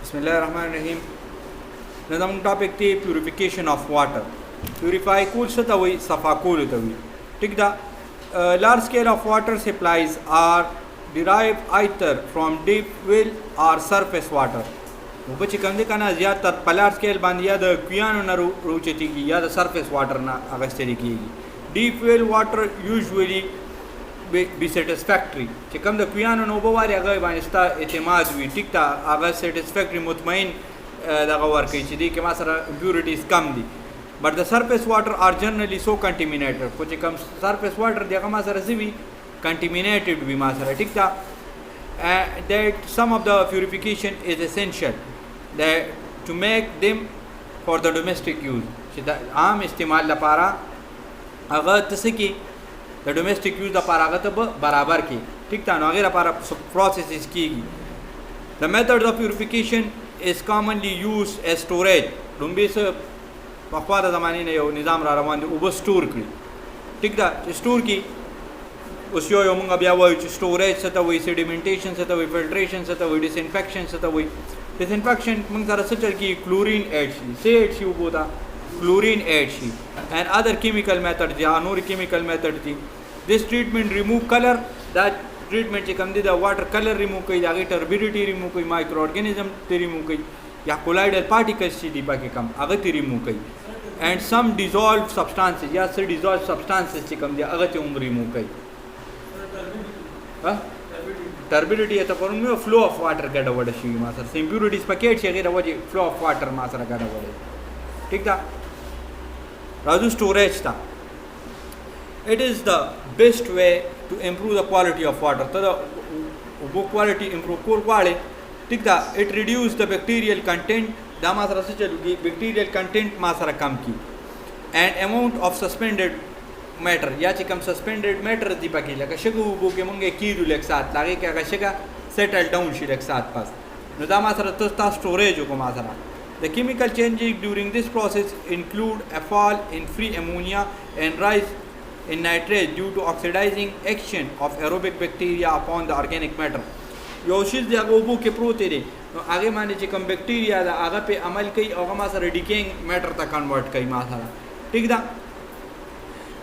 Bismillahirrahmanirrahim. Nazam topic the purification of water. Purify cool satawi, safa cool tawi. Take the large scale of water supplies are derived either from deep well or surface water. وبچ کم دي کنه زیاتر په لارج سکیل باندې یا د کویانو نه روچتيږي یا د سرفیس واټر نه اغستل کیږي. ډیپ ویل واټر یوزولي be satisfactory چې کوم د کویانو نو بواري هغه باندې ستا اعتماد وي ټیک تا هغه satisfactory مطمئن دغه ورکړي چې دي کې ما سره impurities کم دي. but the surface water are generally so contaminated خو چې کوم surface water دی هغه ما سره زوي contaminated وي ما سره ټیک تا that some of the purification is essential that to make them for the domestic use چې د عام استعمال لپاره هغه تسکی د ډومېسټک یوز لپاره هغه ته برابر کی ټیک تا نو هغه لپاره پروسیسز کیږي. the method of purification is commonly used as storage لومبي څه په خوا د زمانې نه یو نظام را روان دی او به سٹور کړي ټیک دا چې سٹور کی اوس یو موږ بیا وایو چې سټوریج څه ته وایي سیډیمنټیشن څه ته وایي فلټریشن څه ته وایي ډیسانفیکشن څه ته وایي. ډیسانفیکشن موږ سره څه چل کی کلورین ایډ شي سی ایډ شي وبودا chlorine add شي and other chemical methods یا نور chemical method دي. this treatment remove color دا treatment چې کوم دي دا water color remove کوي دا turbidity remove کوي micro organism ته remove کوي یا colloidal particles چې دي پکې کم هغه ته remove کوي and some dissolved substances یا some dissolved substances چې کوم دي هغه ته remove کوي. turbidity ته پرونه flow of water ګډوډ شي ما سره impurities پکې چې غیر وجه flow of water ما سره ګډوډ ٹھیک ده. راځو storage ته. it is the best way to improve the quality of water ته د اوبو quality improve کول غواړي ټیک ده. it reduce the bacterial content دا ما سره څه چلوږي bacterial content ما سره کم کی and amount of suspended matter یا چې کم suspended matter دی پکې لکه شګو اوبو کې مونږه کیدو لک سات لاګي کې هغه شګه settle down شي لک سات پاس نو دا ما سره ته storage کو ما سره. The chemical changes during this process include a fall in free ammonia and rise in nitrate due to oxidizing action of aerobic bacteria upon the organic matter. یو شی د هغه اوبو کې پروت دی نو هغه باندې چې کوم بکټیریا دا هغه په عمل کوي او هغه ما سره ډیکینګ میټر ته کنورټ کوي ما سره ٹھیک ده.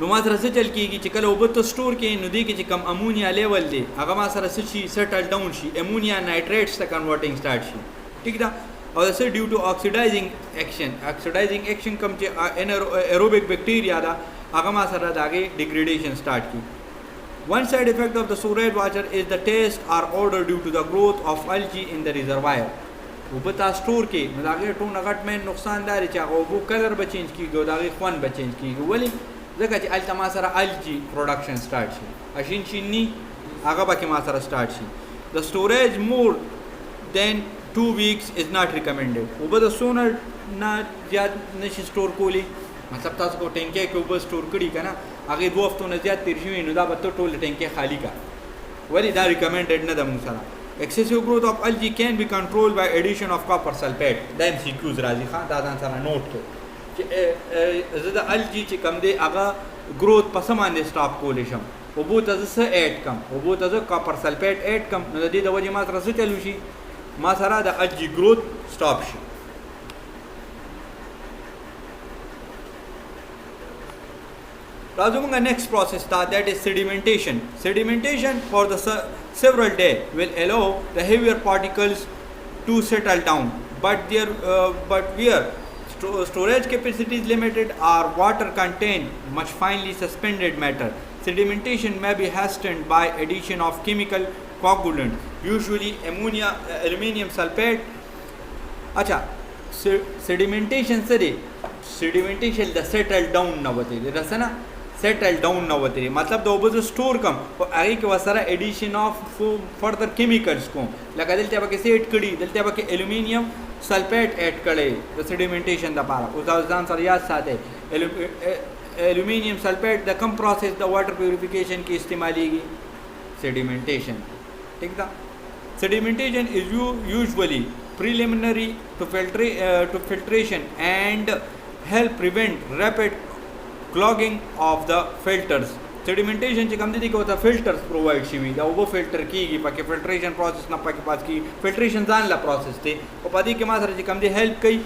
نو ما سره څه چل کیږي چې کله اوبو ته سٹور کې نو دی کې چې کوم امونیا لیول دی هغه ما سره څه شي سیټل ډاون شي امونیا نایټریټس ته کنورټینګ سٹارټ شي ټیک ده. or this is due to oxidizing action come چې aerobic bacteria دا هغه ما سره داګه degradation start کی. one side effect of the storage water is the taste or odor due to the growth of algae in the reservoir. وبتا سٹور کې نو داګه ټول نغټ مین نقصان داري چې هغه وبو کلر به چینج کیږي داګه خوان به چینج کیږي ولی ځکه چې الته ما سره algae production start شي اشین چینی هغه به کې ما سره start شي. the storage more than 2 weeks is not recommended. اوبه د سونه نه زیات نشي سٹور کولی مطلب تاسو کو ټینکې کې اوبه سٹور کړي کنه هغه 2 هفتو نه زیات تیر شوی نو دا به ټول ټینکې خالی کا ولی دا recommended نه ده مون سره. excessive growth of algae can be controlled by addition of copper sulfate. دا MCQs راځي ښا دا ځان سره نوٹ کړئ چې زه د algae چې کم دی هغه growth په سم باندې سټاپ کولی شم اوبو ته څه اډ کم اوبو ته copper sulfate اډ کم نو د دې د وجې ما سره څه چلو شي ما سره د algae growth stop شي. راځو موږ next process that is sedimentation. Sedimentation for the several days will allow the heavier particles to settle down but where storage capacity is limited or water contain much finely suspended matter sedimentation may be hastened by addition of chemical coagulant usually ammonia aluminum sulfate. अच्छा sedimentation सरे sedimentation the settle down न होते रसना settle down न होते मतलब दो बजे स्टोर कम और आगे के Vesara addition of further chemicals को लगा दिलते अब कैसे ऐड करी दिलते अब के aluminum sulfate ऐड करे the sedimentation दा पारा उस दान सर याद साथ है aluminum sulfate the come process the water purification की इस्तेमाली की sedimentation ठीक था. sedimentation is usually preliminary to filtration and help prevent rapid clogging of the filters sedimentation چې کوم دي کې وته فلټرز پرووایډ شي دا اوبه فلټر کیږي پکې فلټریشن پروسس نه پکې پات کی فلټریشن ځان لا پروسس دی او پدې کې ما سره چې کوم دي هیلپ کوي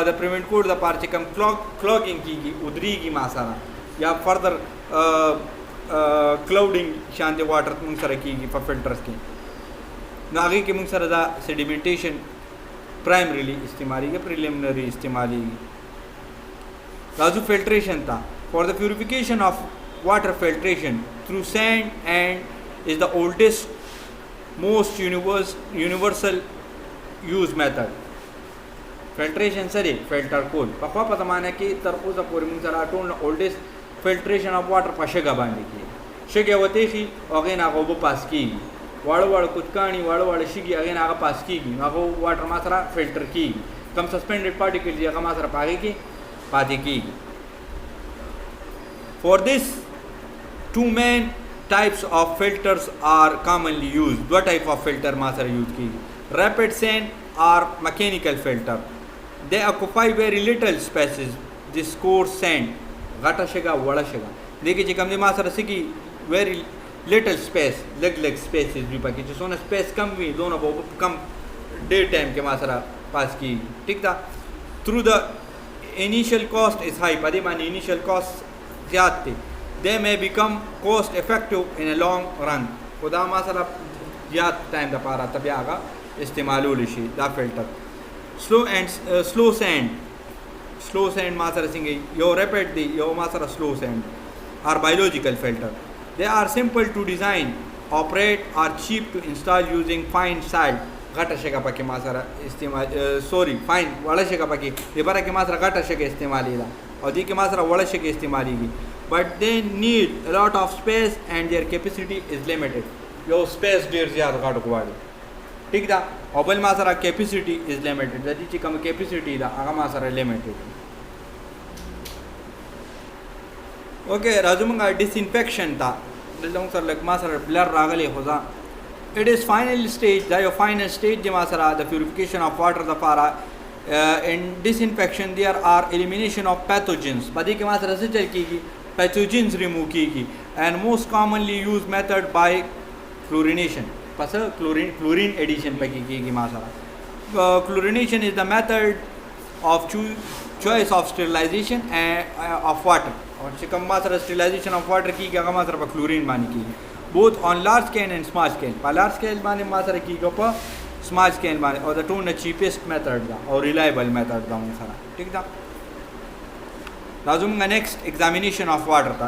د پریونټ کوډ د پار چې کوم کلوګینګ کیږي ودریږي ما سره یا فردر کلاودینګ شان دي واټر موږ سره کیږي په فلټرز کې نو هغه کې موږ سره دا سیډیمنټیشن پرایمریلی استعماليږي پریلیمنری استعماليږي راځو فلټریشن تا فور د پیوریفیکیشن اف water filtration through sand and is the oldest most universal use method filtration sare filter kol په خوا په زمانه کې تر اوسه پورې موږ سره ټول oldest filtration of water په شګه باندې کې شګه وته شي هغه نه غوبه پاس کیږي واړه کوټکانی واړه شګي هغه نه هغه پاس کیږي هغه واټر ما سره فلټر کیږي کم سسپندډ پارټیکلز هغه ما سره پاږي کې پاتې کیږي for this two main types of filters are commonly used دو type of filter ما سره use کیږي rapid sand or mechanical filter they occupy very little spaces this coarse sand غټه شګه وړه شګه دغه چې کوم دي ما سره سکی very little space لګ spaces وی پکې چې څونه space کم وي دونه به کم ډیر ټایم کې ما سره پاس کیږي ٹھیک ده through the initial cost is high پدې باندې initial cost زیات دي they may become cost effective in a long run خدا ما سره زیات ټایم د پاره تبیا هغه استعمالول شي دا فلټر slow sand ما سره څنګه یو rapid دی یو ما سره slow sand are biological filter they are simple to design operate are cheap to install using fine salt غټه شګه پکې ما سره استعمال fine وړه شګه پکې لپاره کې ما سره غټه شګه استعمالي ده او دې کې ما سره وړه شګه استعماليږي but they need a lot of space and their capacity is limited yo space ډیر زیات غټ غواړي ٹھیک ده او بل ما سره capacity is limited د دې چې کوم capacity ده هغه ما سره limited okay راځو موږ disinfection تا دلته سره لکه ما سره بلر راغلي خو ځا it is final stage دا یو final stage د ما سره the purification of water the para in disinfection there are elimination of pathogens پدې کې ما سره څه چل کیږي pathogens remove کیږي and most commonly used method by chlorination پس chlorine addition پکې کیږي ما سره chlorination is the method of choice of sterilization of water or چې کوم ما سره sterilization of water کیږي هغه ما سره په chlorine باندې کیږي both on large scale and small scale په large scale باندې ما سره کیږي په small scale باندې او the two cheapest method دا او reliable method دا موږ سره ٹھیک ده راځو موږ next examination of water تا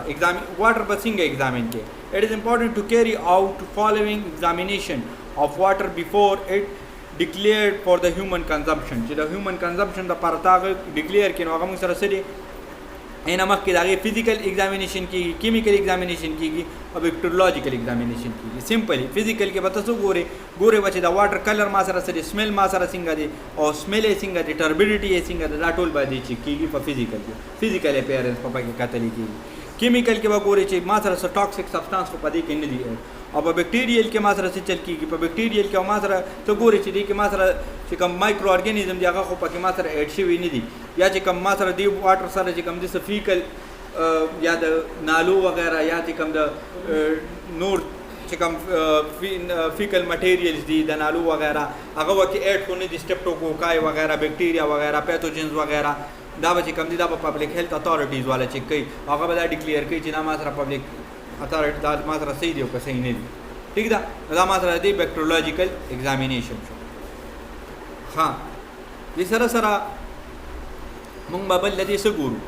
water په څنګه examine کې it is important to carry out following examination of water before it declared for the human consumption چې the human consumption د پرتاغ declare کینو هغه موږ سره سړي اینا مخکې دغه فزیکل ایگزامینیشن کیږي کیمیکل ایگزامینیشن کیږي او بیکټیریولوژیکل ایگزامینیشن کیږي سمپلی فزیکل کې به تاسو ګوري بچ دا واټر کلر ما سره سره سمیل ما سره څنګه دي او سمیل یې څنګه دي ټربیډیټی یې څنګه ده دا ټول باندې چې کیږي په فزیکل کې فزیکل اپیرنس په پکې کتل کیږي کیمیکل کې به ګوري چې ما سره ټاکسیک سبسټانس په دې کې نه دي او په بیکټیریل کې ما سره څه چل کیږي په بیکټیریل کې ما سره ته ګوري چې دې کې ما سره چې کوم مایکرو ارګانیزم دی هغه خو پکې ما سره اډ شوی نه دي یا چې کوم ما سره دی واټر سره چې کوم د سفیکل یا د نالو وغیرہ یا چې کوم د نور چې کوم فیکل مټیریلز دي د نالو وغیرہ هغه وکي اډ کو نه دي سټپټوکوکای وغیرہ بیکټیریا وغیرہ پیتوجنز وغیرہ دا به چې کوم دي دا په پبلک هیلث اتھارټیز والا چیک کوي هغه به دا ډیکلیئر کوي چې دا ما سره پبلک اتھارټی دا ما سره صحیح دی او که صحیح نه دي ٹھیک ده دا ما سره دی بیکټیریولوژیکل ایگزامینیشن شو ها دې سره سره مونږ به بل دې څه ګورو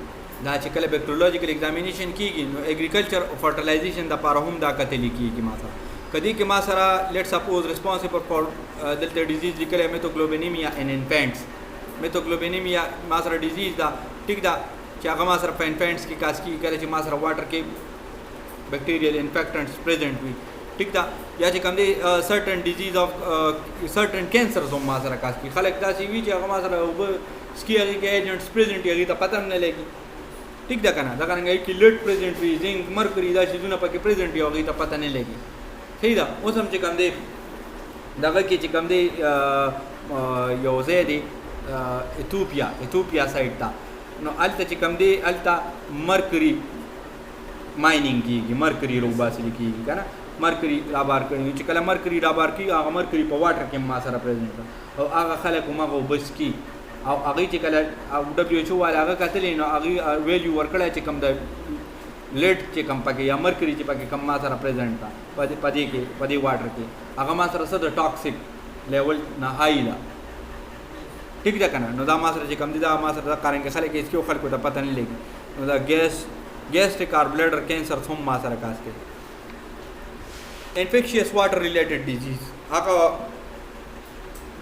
دا چې کله بیکټیریولوژیکل ایگزامینیشن کیږي نو اګریکلچر او فرټیلایزیشن د پاره هم دا کتل کیږي ما سره کدی کې ما سره لیټ سپوز ریسپانسیبل فور دلته ډیزیز لیکل میتوګلوبینیمیا ان انفانټس میتوګلوبینیمیا ما سره ډیزیز دا ټیک دا چې هغه ما سره په انفانټس کې کاس کی کله چې ما سره واټر کې بیکټیریل انفیکټنټس پریزنٹ وي ٹھیک دا یا چې کوم دی سرټن ډیزیز اف سرټن کینسرز هم ما سره کاس کی خلک دا چې وی چې هغه ما سره سکیری کې ایجنټس پریزنٹ یږي ته پته نه لګي ٹھیک دا کنه دا څنګه کې لیټ پریزنٹ وي زنګ مرکری دا چې دونه پکې پریزنٹ یږي ته پته نه لګي صحیح دا اوس هم چې کوم دی دغه کې چې کوم دی یو ځای دی ایتھوپیا سایډ تا نو الته چې کوم دی الته مرکری माइनिंग کیږي مرکری رو باسل کیږي کنه مرکری رابار کړي چې کله مرکری رابار کیږي هغه مرکری په واټر کې ما سره پریزنټ او هغه خلک هغه بس کی او هغه چې کله دبليو ایچ او والا هغه کتلې نو هغه ویلیو ورکړی چې کم د لیټ چې کم پکې یا مرکری چې پکې کم ما سره پریزنټ تا پدې کې پدې واټر کې هغه ما سره څه د ټاکسیک لیول نه هاي لا ٹھیک ده کنه نو دا ما سره چې کم دي دا ما سره کارنګ خلک هیڅ کیو خلکو ته پته نه لګي نو دا گیسټریک اور بلیڈر کینسر هم ما سره کاس کوي انفیکشیس واټر ریلیټډ ډیزیز هغه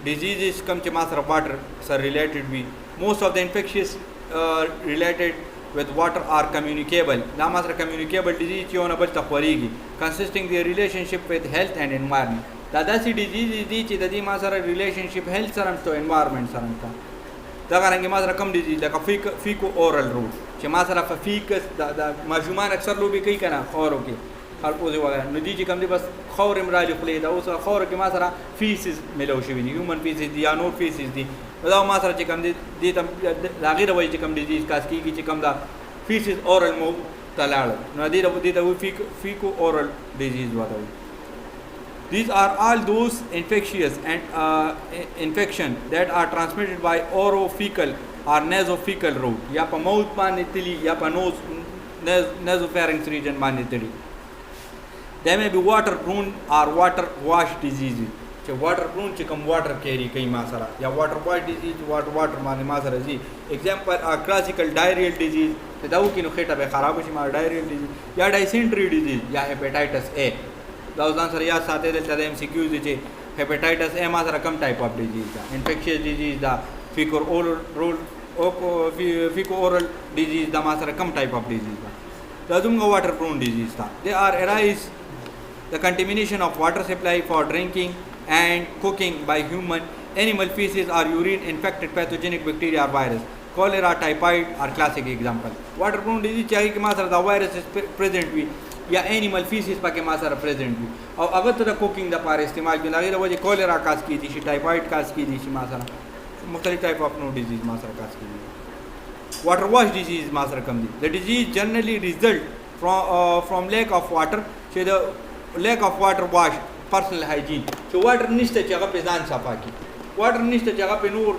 ډیزیزز کم چې ما سره واټر سره ریلیټډ وي موست اف د انفیکشیس ریلیټډ with water are communicable دا ما سره communicable disease چې ونه بل ته خوريږي consisting their relationship with health and environment دا داسې disease دي چې د دې ما سره relationship health سره او environment سره تا دا څنګه ما سره کم disease لکه فیکو اورال روټ چې ما سره فیکس دا ماشومان اکثر لوبي کوي کنه خورو کې خلکو دی وغیرہ نو دي چې کم دي بس خور امرالی خلې دا اوس خور کې ما سره فیسز ملو شوی دي هیومن فیسز دي یا نور فیسز دي دا ما سره چې کم دي د غیر وایي چې کم ډیزیز کاس کیږي چې کم دا فیسز اورال مو تلاړ نو دي د فیکو اورال ډیزیز وایي These are all those infectious and infection that are transmitted by orofecal or nasopharyngeal route یا په mouth باندې تلی یا په nose nasopharynx region باندې تلی They may be water prone or water wash diseases چې water prone چې کوم water carry کوي ما سره یا water wash disease water باندې ما سره زی example are classical diarrheal disease دا و کینو خېټه به خراب شي ما diarrheal disease یا dysentery disease یا hepatitis A دا ځان سره یا ساتي د ام سی کیو دي چې hepatitis A ما سره کوم type of disease دا infectious disease دا fecal oral disease دا ما سره کوم type of disease دا دومره water prone disease دا they are arise the contamination of water supply for drinking and cooking by human animal feces or urine infected pathogenic bacteria or virus cholera typhoid are classic example waterborne disease चाहिए कि माँ sir the virus is present भी या animal feces पके माँ sir present भी और अगर तो cooking दा पार इस्तेमाल क्यों लगे तो वो जो cholera कास की थी typhoid कास की थी माँ सर मुख्तलिफ type of no disease माँ सर कास की थी water wash disease माँ सर कम दी the disease generally result from lack of water so the lack of water wash personal hygiene so water نشته چې هغه په ځان صفا کی water نشته چې هغه په نور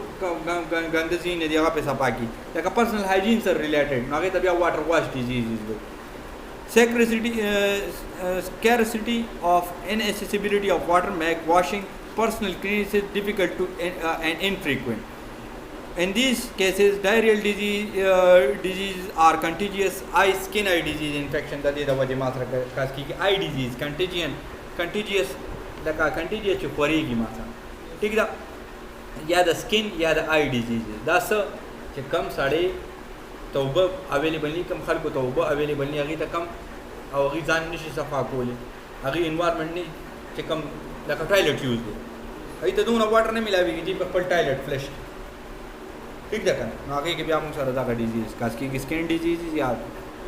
ګندګي نه دی هغه په صفا کی لکه personal hygiene سره related نو هغه ته بیا water wash diseases دی scarcity of inaccessibility of water make washing personal cleanliness difficult to and infrequent in these cases diarrheal disease or contagious skin eye disease infection د دې د وجې ما سره خاص کی eye disease contagious لکه contagious چې خوريږي ما سره ٹھیک ده یا د skin یا د eye disease دا څه چې کم سړی توبه اویلیبل نه کم خلکو توبه اویلیبل نه هغه ته کم او هغه ځان نشي صفا کولی هغه انوایرنمنت نه چې کم لکه ټایلټ یوز دی هغه ته دونه واټر نه ملاويږي چې په خپل ټایلټ فلش ٹھیک ده کنه نو هغه کې بیا موږ سره دا ډیزیز کاس کې سکین ډیزیز یا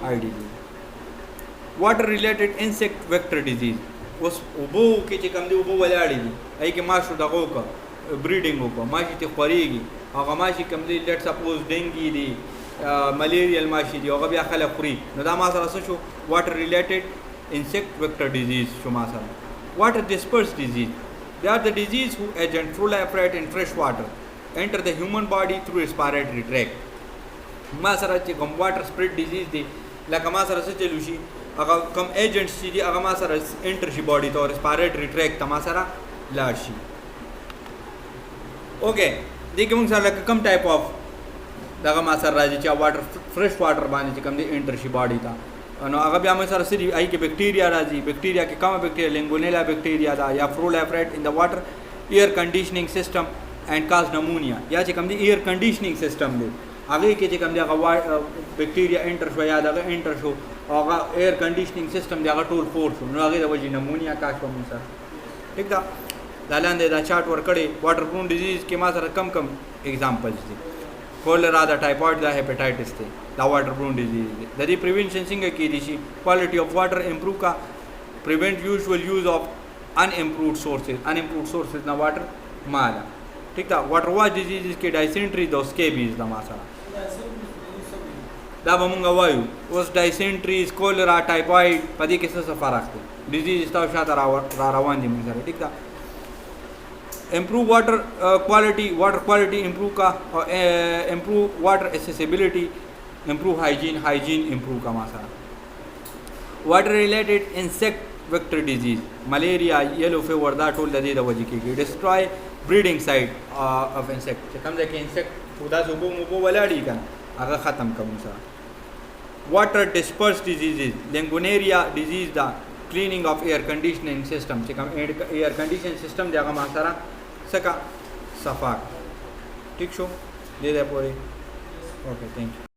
آی ډیزیز واټر ریلیټډ انسیکټ ویکټر ډیزیز اوس وبو کې چې کم دی وبو ولاړې دي هغه کې ماشو دغه وکړه بریډینګ وکړه ماشي ته خوريږي هغه ماشي کم دی لیټ سپوز ډینګي دی ملیریال ماشي دی هغه بیا خلک خوري نو دا ما سره څه شو واټر ریلیټډ انسیکټ ویکټر ډیزیز شو ما سره واټر ډسپرس ډیزیز they are the disease who agent proliferate in fresh water enter the human body through respiratory tract ما سره چې کوم واټر سپریډ ډیزیز دی لکه ما سره څه چلو شي هغه کوم ایجنټس چې دی هغه ما سره انټر شي باډي ته ریسپایریټری ټریک ته ما سره لاړ شي اوکې دې کې موږ سره کوم ټایپ اف دغه ما سره راځي چې واټر فرش واټر باندې چې کوم دی انټر شي باډي ته نو هغه بیا موږ سره سړي آی کې بیکټیریا راځي بیکټیریا کې کومه بیکټیریا لینګونیلا بیکټیریا دا یا پرولیفریټ ان د واټر ایر کنډیشنینګ سیستم اینڈ کاز نمونیا یا چې کوم دی ایر کنډیشنینګ سیستم دی هغه کې چې کوم دی هغه بیکټیریا انټر شو یا دغه انټر شو هغه ایر کنډیشنینګ سیستم دی هغه ټول فورس نو هغه د وجې نمونیا کاش په موږ سره ٹھیک ده دا لاندې دا چارت ورکړی واټر پرون ډیزیز کې ما سره کم ایگزامپلز دي کولرا دا ټایفاید دا هیپاټایټس دی دا واټر پرون ډیزیز دی د دې پریونشن څنګه کېدی شي کوالټي اف واټر امپروو کا پریونټ یوزول یوز اف انامپرووډ سورسز نه واټر مالا ٹھیک ده واټر واش ډیزیز کې ډایسنټری د سکیبیز د ما سره دا به مونږ وایو. اوس ډایسنټریز، کولرا، ټایفاید په دې کې څه فرق دی؟ ډیزیز ستاسو شاته را روان دي مونږ سره. ټیک ده. امپروو واټر کوالټي، واټر کوالټي امپروو کا، او امپروو واټر اسیسیبিলিټي، امپروو هایجین امپروو کا ما سره. واټر ریلیټډ انسیکټ ویکټر ډیزیز، ملیریا، یلو فیور، دا ټول د دې د وجې کېږي. ډسټرای بریډینګ سایټ اف انسیکټ، چې کوم ځای کې انسیکټ خدا زوبو مو ولاړی کنه هغه ختم کوم سره. واټر ډسپرس ډیزیزز، لینګونیریا ډیزیز دا، کلینینګ اف ایر کنډیشنینګ سیستم، چې کوم ایر کنډیشن سیستم دی هغه ما سره سکا صفا. ٹھیک شو دې ده پورې. اوکے، تھینک یو.